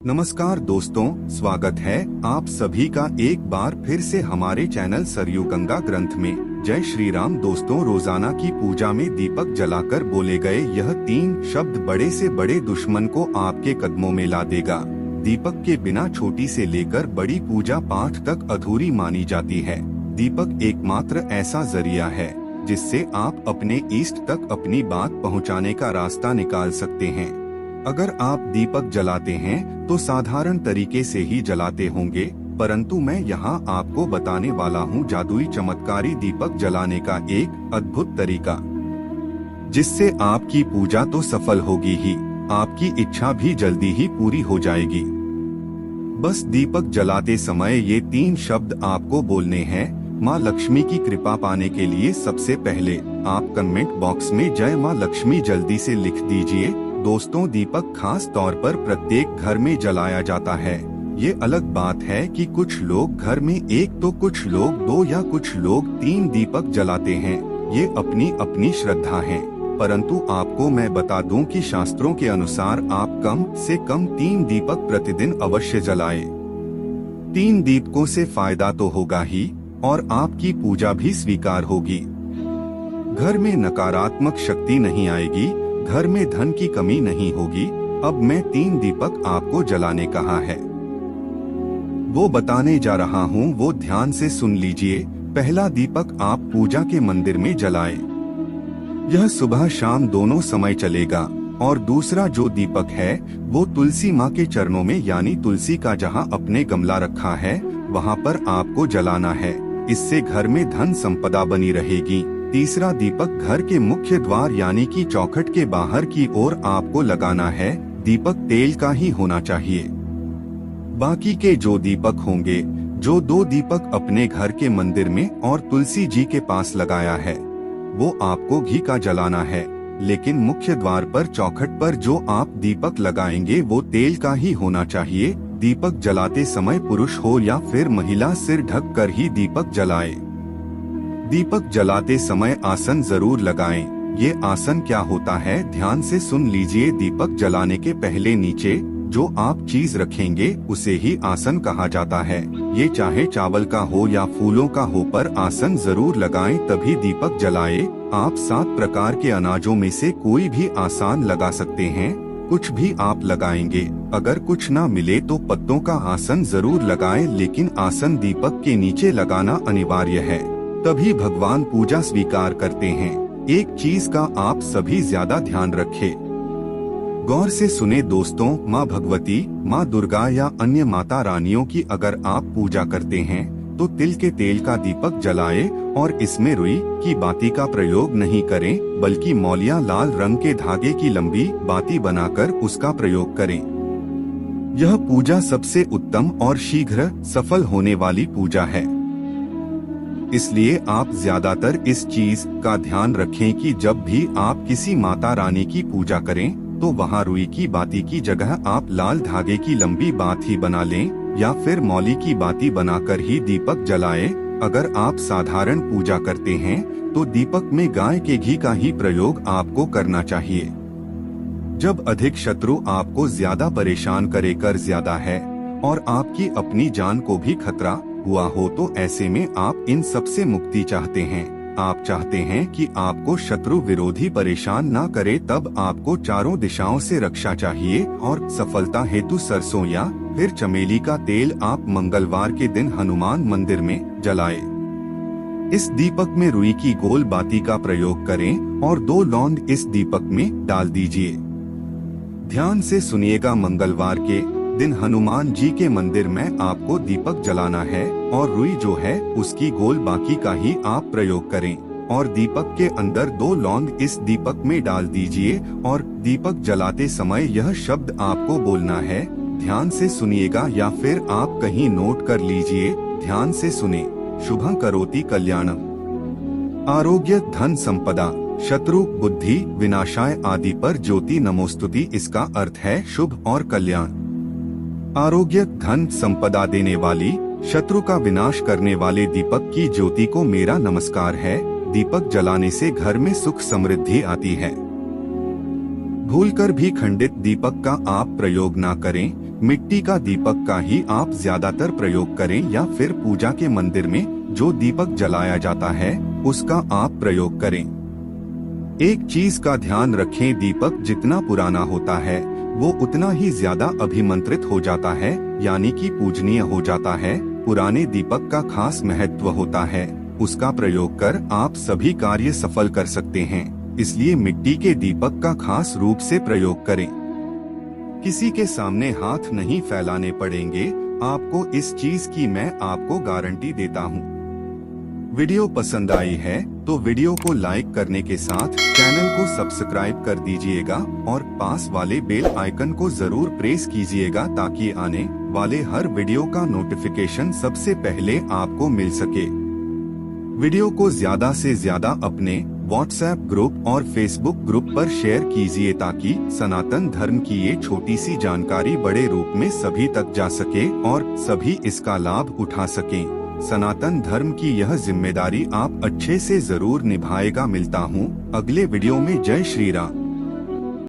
नमस्कार दोस्तों, स्वागत है आप सभी का एक बार फिर से हमारे चैनल सरयू गंगा ग्रंथ में। जय श्री राम। दोस्तों, रोजाना की पूजा में दीपक जलाकर बोले गए यह 3 शब्द बड़े से बड़े दुश्मन को आपके कदमों में ला देगा। दीपक के बिना छोटी से लेकर बड़ी पूजा पाठ तक अधूरी मानी जाती है। दीपक एकमात्र ऐसा जरिया है जिससे आप अपने इष्ट तक अपनी बात पहुँचाने का रास्ता निकाल सकते हैं। अगर आप दीपक जलाते हैं तो साधारण तरीके से ही जलाते होंगे, परंतु मैं यहाँ आपको बताने वाला हूँ जादुई चमत्कारी दीपक जलाने का एक अद्भुत तरीका, जिससे आपकी पूजा तो सफल होगी ही, आपकी इच्छा भी जल्दी ही पूरी हो जाएगी। बस दीपक जलाते समय ये 3 शब्द आपको बोलने हैं। माँ लक्ष्मी की कृपा पाने के लिए सबसे पहले आप कमेंट बॉक्स में जय माँ लक्ष्मी जल्दी से लिख दीजिए। दोस्तों, दीपक खास तौर पर प्रत्येक घर में जलाया जाता है। ये अलग बात है कि कुछ लोग घर में 1 तो कुछ लोग 2 या कुछ लोग 3 दीपक जलाते हैं। ये अपनी अपनी श्रद्धा है, परंतु आपको मैं बता दूं कि शास्त्रों के अनुसार आप कम से कम 3 दीपक प्रतिदिन अवश्य जलाएं। 3 दीपकों से फायदा तो होगा ही और आपकी पूजा भी स्वीकार होगी। घर में नकारात्मक शक्ति नहीं आएगी, घर में धन की कमी नहीं होगी। अब मैं 3 दीपक आपको जलाने कहा है, वो बताने जा रहा हूँ, वो ध्यान से सुन लीजिए। पहला दीपक आप पूजा के मंदिर में जलाएं। यह सुबह शाम दोनों समय चलेगा। और दूसरा जो दीपक है वो तुलसी माँ के चरणों में, यानी तुलसी का जहाँ अपने गमला रखा है वहाँ पर आपको जलाना है। इससे घर में धन संपदा बनी रहेगी। तीसरा दीपक घर के मुख्य द्वार यानी कि चौखट के बाहर की ओर आपको लगाना है। दीपक तेल का ही होना चाहिए। बाकी के जो दीपक होंगे, जो 2 दीपक अपने घर के मंदिर में और तुलसी जी के पास लगाया है, वो आपको घी का जलाना है। लेकिन मुख्य द्वार पर चौखट पर जो आप दीपक लगाएंगे वो तेल का ही होना चाहिए। दीपक जलाते समय पुरुष हो या फिर महिला सिर ढक कर ही दीपक जलाए। दीपक जलाते समय आसन जरूर लगाएं। ये आसन क्या होता है, ध्यान से सुन लीजिए। दीपक जलाने के पहले नीचे जो आप चीज रखेंगे उसे ही आसन कहा जाता है। ये चाहे चावल का हो या फूलों का हो, पर आसन जरूर लगाएं, तभी दीपक जलाए। आप 7 प्रकार के अनाजों में से कोई भी आसन लगा सकते हैं। कुछ भी आप लगाएंगे। अगर कुछ ना मिले तो पत्तों का आसन जरूर लगाएं, लेकिन आसन दीपक के नीचे लगाना अनिवार्य है, तभी भगवान पूजा स्वीकार करते हैं। एक चीज का आप सभी ज्यादा ध्यान रखें, गौर से सुने दोस्तों। माँ भगवती, माँ दुर्गा या अन्य माता रानियों की अगर आप पूजा करते हैं तो तिल के तेल का दीपक जलाएं और इसमें रुई की बाती का प्रयोग नहीं करें, बल्कि मौलिया लाल रंग के धागे की लंबी बाती बनाकर उसका प्रयोग करें। यह पूजा सबसे उत्तम और शीघ्र सफल होने वाली पूजा है। इसलिए आप ज्यादातर इस चीज का ध्यान रखें कि जब भी आप किसी माता रानी की पूजा करें तो वहाँ रुई की बाती की जगह आप लाल धागे की लंबी बात ही बना लें, या फिर मौली की बाती बनाकर ही दीपक जलाएं। अगर आप साधारण पूजा करते हैं तो दीपक में गाय के घी का ही प्रयोग आपको करना चाहिए। जब अधिक शत्रु आपको ज्यादा परेशान कर ज्यादा है और आपकी अपनी जान को भी खतरा हुआ हो, तो ऐसे में आप इन सब से मुक्ति चाहते हैं। आप चाहते हैं कि आपको शत्रु विरोधी परेशान ना करे, तब आपको चारों दिशाओं से रक्षा चाहिए। और सफलता हेतु सरसों या फिर चमेली का तेल आप मंगलवार के दिन हनुमान मंदिर में जलाएं। इस दीपक में रुई की गोल बाती का प्रयोग करें और 2 लौंग इस दीपक में डाल दीजिए। ध्यान से सुनिएगा, मंगलवार के दिन हनुमान जी के मंदिर में आपको दीपक जलाना है और रुई जो है उसकी गोल बाकी का ही आप प्रयोग करें और दीपक के अंदर 2 लौंग इस दीपक में डाल दीजिए। और दीपक जलाते समय यह शब्द आपको बोलना है, ध्यान से सुनिएगा या फिर आप कहीं नोट कर लीजिए। ध्यान से सुने। शुभं करोति कल्याणम, आरोग्य धन संपदा, शत्रु बुद्धि विनाशाय आदि पर ज्योति नमोस्तुति। इसका अर्थ है शुभ और कल्याण। आरोग्य धन संपदा देने वाली, शत्रु का विनाश करने वाले दीपक की ज्योति को मेरा नमस्कार है। दीपक जलाने से घर में सुख समृद्धि आती है। भूलकर भी खंडित दीपक का आप प्रयोग ना करें, मिट्टी का दीपक का ही आप ज्यादातर प्रयोग करें या फिर पूजा के मंदिर में जो दीपक जलाया जाता है उसका आप प्रयोग करें। एक चीज का ध्यान रखें, दीपक जितना पुराना होता है वो उतना ही ज्यादा अभिमंत्रित हो जाता है, यानी कि पूजनीय हो जाता है। पुराने दीपक का खास महत्व होता है, उसका प्रयोग कर आप सभी कार्य सफल कर सकते हैं। इसलिए मिट्टी के दीपक का खास रूप से प्रयोग करें। किसी के सामने हाथ नहीं फैलाने पड़ेंगे आपको, इस चीज की मैं आपको गारंटी देता हूँ। वीडियो पसंद आई है तो वीडियो को लाइक करने के साथ चैनल को सब्सक्राइब कर दीजिएगा और पास वाले बेल आइकन को जरूर प्रेस कीजिएगा ताकि आने वाले हर वीडियो का नोटिफिकेशन सबसे पहले आपको मिल सके। वीडियो को ज्यादा से ज्यादा अपने व्हाट्सएप ग्रुप और फेसबुक ग्रुप पर शेयर कीजिए ताकि सनातन धर्म की ये छोटी सी जानकारी बड़े रूप में सभी तक जा सके और सभी इसका लाभ उठा सकें। सनातन धर्म की यह जिम्मेदारी आप अच्छे से जरूर निभाएगा। मिलता हूँ अगले वीडियो में। जय श्री राम।